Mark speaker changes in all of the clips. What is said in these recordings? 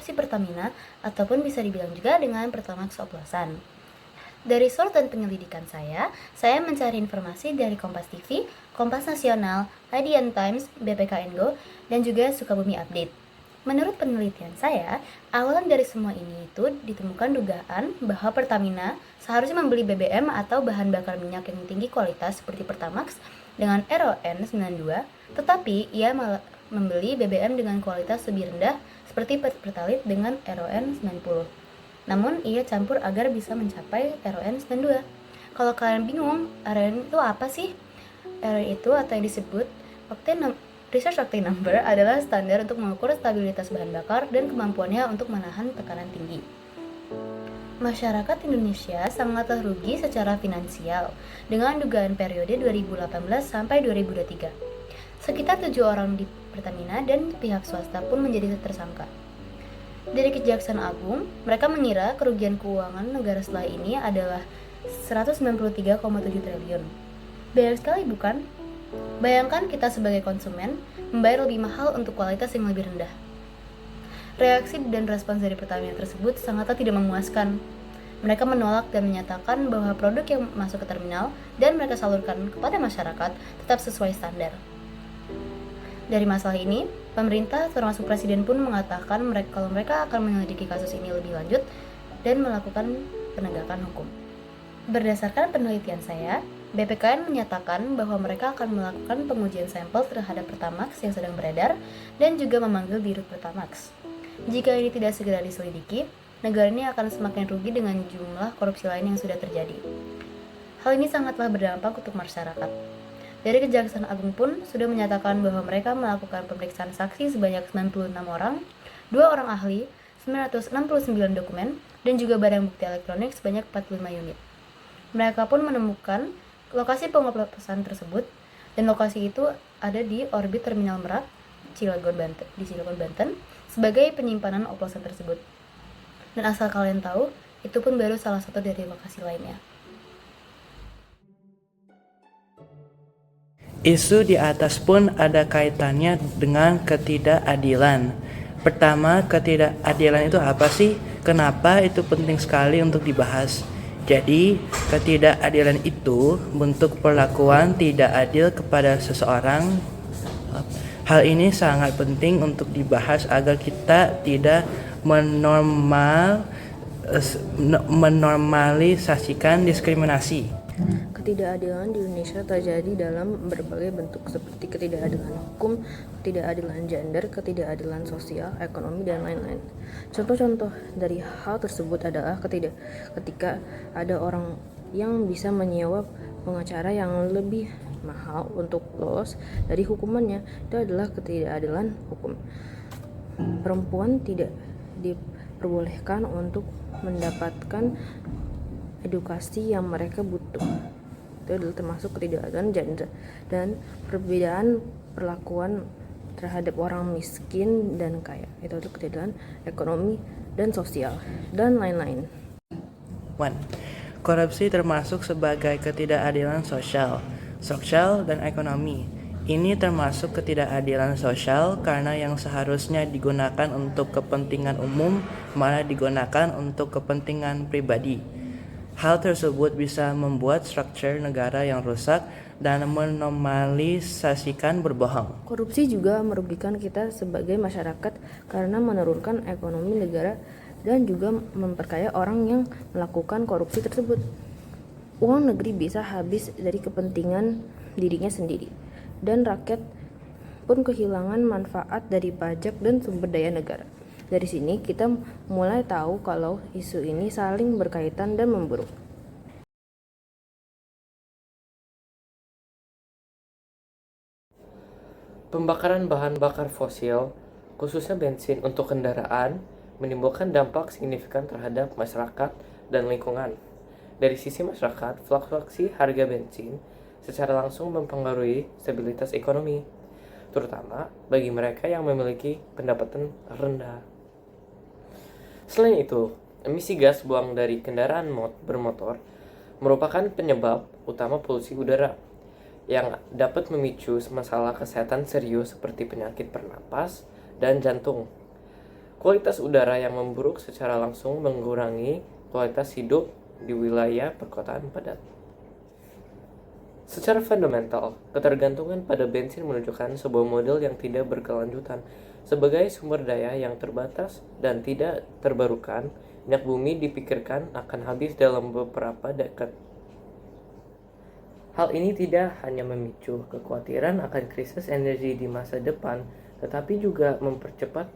Speaker 1: opsi Pertamina ataupun bisa dibilang juga dengan Pertamax oplosan. Dari source dan penyelidikan saya mencari informasi dari Kompas TV, Kompas Nasional, Hadian Times, BPKN Go, dan juga Sukabumi Update. Menurut penelitian saya, awalan dari semua ini itu ditemukan dugaan bahwa Pertamina seharusnya membeli BBM atau bahan bakar minyak yang tinggi kualitas seperti Pertamax dengan RON 92, tetapi ia malah membeli BBM dengan kualitas lebih rendah seperti Pertalite dengan RON 90. Namun ia campur agar bisa mencapai RON 92. Kalau kalian bingung, RON itu apa sih? RON itu atau yang disebut Research Octane Number adalah standar untuk mengukur stabilitas bahan bakar dan kemampuannya untuk menahan tekanan tinggi. Masyarakat Indonesia sangatlah rugi secara finansial dengan dugaan periode 2018 sampai 2023. Sekitar 7 orang di Pertamina dan pihak swasta pun menjadi tersangka. Dari Kejaksaan Agung, mereka mengira kerugian keuangan negara setelah ini adalah 193,7 triliun. Banyak sekali bukan? Bayangkan kita sebagai konsumen membayar lebih mahal untuk kualitas yang lebih rendah. Reaksi dan respons dari Pertamina tersebut sangatlah tidak memuaskan. Mereka menolak dan menyatakan bahwa produk yang masuk ke terminal dan mereka salurkan kepada masyarakat tetap sesuai standar. Dari masalah ini, pemerintah termasuk presiden pun mengatakan kalau mereka akan menyelidiki kasus ini lebih lanjut dan melakukan penegakan hukum. Berdasarkan penelitian saya, BPKN menyatakan bahwa mereka akan melakukan pengujian sampel terhadap Pertamax yang sedang beredar dan juga memanggil Dirut Pertamax. Jika ini tidak segera diselidiki, negara ini akan semakin rugi dengan jumlah korupsi lain yang sudah terjadi. Hal ini sangatlah berdampak untuk masyarakat. Dari Kejaksaan Agung pun sudah menyatakan bahwa mereka melakukan pemeriksaan saksi sebanyak 96 orang, 2 orang ahli, 969 dokumen, dan juga barang bukti elektronik sebanyak 45 unit. Mereka pun menemukan lokasi pengoplosan tersebut, dan lokasi itu ada di orbit Terminal Merak, Cilegon, Banten, sebagai penyimpanan oplosan tersebut. Dan asal kalian tahu, itu pun baru salah satu dari lokasi lainnya.
Speaker 2: Isu di atas pun ada kaitannya dengan ketidakadilan. Pertama, ketidakadilan itu apa sih? Kenapa itu penting sekali untuk dibahas? Jadi, ketidakadilan itu bentuk perlakuan tidak adil kepada seseorang. Hal ini sangat penting untuk dibahas agar kita tidak menormalisasikan diskriminasi.
Speaker 3: Ketidakadilan di Indonesia terjadi dalam berbagai bentuk seperti ketidakadilan hukum, ketidakadilan gender, ketidakadilan sosial, ekonomi, dan lain-lain. Contoh-contoh dari hal tersebut adalah ketika ada orang yang bisa menyewa pengacara yang lebih mahal untuk lolos dari hukumannya, itu adalah ketidakadilan hukum. Perempuan tidak diperbolehkan untuk mendapatkan edukasi yang mereka butuh, itu adalah termasuk ketidakadilan gender. Dan perbedaan perlakuan terhadap orang miskin dan kaya, itu adalah ketidakadilan ekonomi dan sosial, dan lain-lain.
Speaker 2: 1. Korupsi termasuk sebagai ketidakadilan sosial, dan ekonomi. Ini termasuk ketidakadilan sosial karena yang seharusnya digunakan untuk kepentingan umum malah digunakan untuk kepentingan pribadi. Hal tersebut bisa membuat struktur negara yang rusak dan menormalisasikan berbohong.
Speaker 3: Korupsi juga merugikan kita sebagai masyarakat karena menurunkan ekonomi negara dan juga memperkaya orang yang melakukan korupsi tersebut. Uang negeri bisa habis dari kepentingan dirinya sendiri, dan rakyat pun kehilangan manfaat dari pajak dan sumber daya negara. Dari sini kita mulai tahu kalau isu ini saling berkaitan dan memburuk.
Speaker 4: Pembakaran bahan bakar fosil, khususnya bensin untuk kendaraan, menimbulkan dampak signifikan terhadap masyarakat dan lingkungan. Dari sisi masyarakat, fluktuasi harga bensin secara langsung mempengaruhi stabilitas ekonomi, terutama bagi mereka yang memiliki pendapatan rendah. Selain itu, emisi gas buang dari kendaraan bermotor merupakan penyebab utama polusi udara yang dapat memicu masalah kesehatan serius seperti penyakit pernapas dan jantung. Kualitas udara yang memburuk secara langsung mengurangi kualitas hidup di wilayah perkotaan padat. Secara fundamental, ketergantungan pada bensin menunjukkan sebuah model yang tidak berkelanjutan. Sebagai sumber daya yang terbatas dan tidak terbarukan, minyak bumi dipikirkan akan habis dalam beberapa dekade. Hal ini tidak hanya memicu kekhawatiran akan krisis energi di masa depan, tetapi juga mempercepat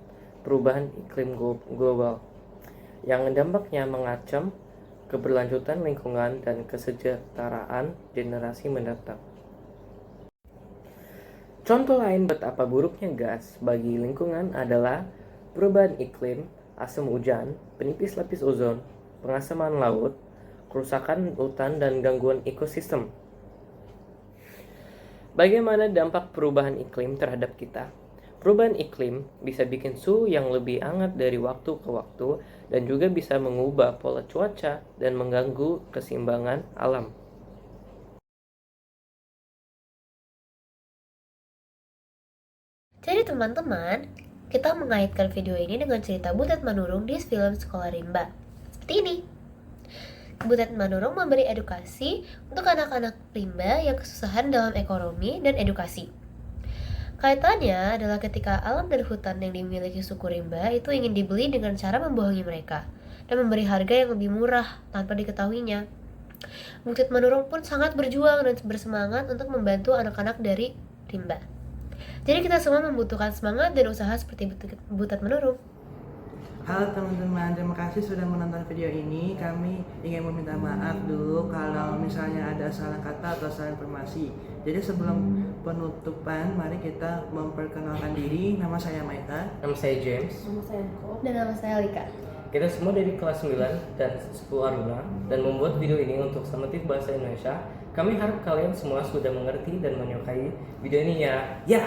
Speaker 4: perubahan iklim global yang dampaknya mengancam keberlanjutan lingkungan dan kesejahteraan generasi mendatang. Contoh lain betapa buruknya gas bagi lingkungan adalah perubahan iklim, asam hujan, penipis lapis ozon, pengasaman laut, kerusakan hutan, dan gangguan ekosistem. Bagaimana dampak perubahan iklim terhadap kita? Perubahan iklim bisa bikin suhu yang lebih hangat dari waktu ke waktu dan juga bisa mengubah pola cuaca dan mengganggu keseimbangan alam.
Speaker 1: Jadi teman-teman, kita mengaitkan video ini dengan cerita Butet Manurung di film Sekolah Rimba. Seperti ini. Butet Manurung memberi edukasi untuk anak-anak rimba yang kesusahan dalam ekonomi dan edukasi. Kaitannya adalah ketika alam dan hutan yang dimiliki suku rimba itu ingin dibeli dengan cara membohongi mereka dan memberi harga yang lebih murah tanpa diketahuinya. Butet Manurung pun sangat berjuang dan bersemangat untuk membantu anak-anak dari rimba. Jadi kita semua membutuhkan semangat dan usaha seperti Butet Manurung.
Speaker 2: Halo teman-teman, terima kasih sudah menonton video ini. Kami ingin meminta maaf dulu kalau misalnya ada salah kata atau salah informasi. Jadi sebelum penutupan, mari kita memperkenalkan diri. Nama saya Maita.
Speaker 4: Nama saya James.
Speaker 3: Nama saya Niko.
Speaker 1: Dan nama saya Lika.
Speaker 4: Kita semua dari kelas 9 dan 10 Aruna dan membuat video ini untuk Summative Bahasa Indonesia. Kami harap kalian semua sudah mengerti dan menyukai video ini ya. Ya,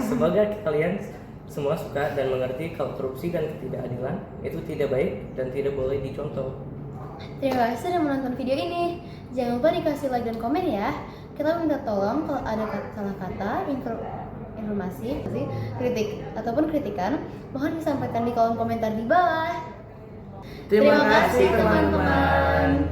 Speaker 4: semoga kalian semua suka dan mengerti kalau korupsi dan ketidakadilan itu tidak baik dan tidak boleh dicontoh.
Speaker 1: Terima kasih sudah menonton video ini. Jangan lupa dikasih like dan komen ya. Kita minta tolong kalau ada salah kata, informasi, kritik ataupun kritikan, mohon disampaikan di kolom komentar di bawah.
Speaker 2: Terima kasih
Speaker 1: teman-teman.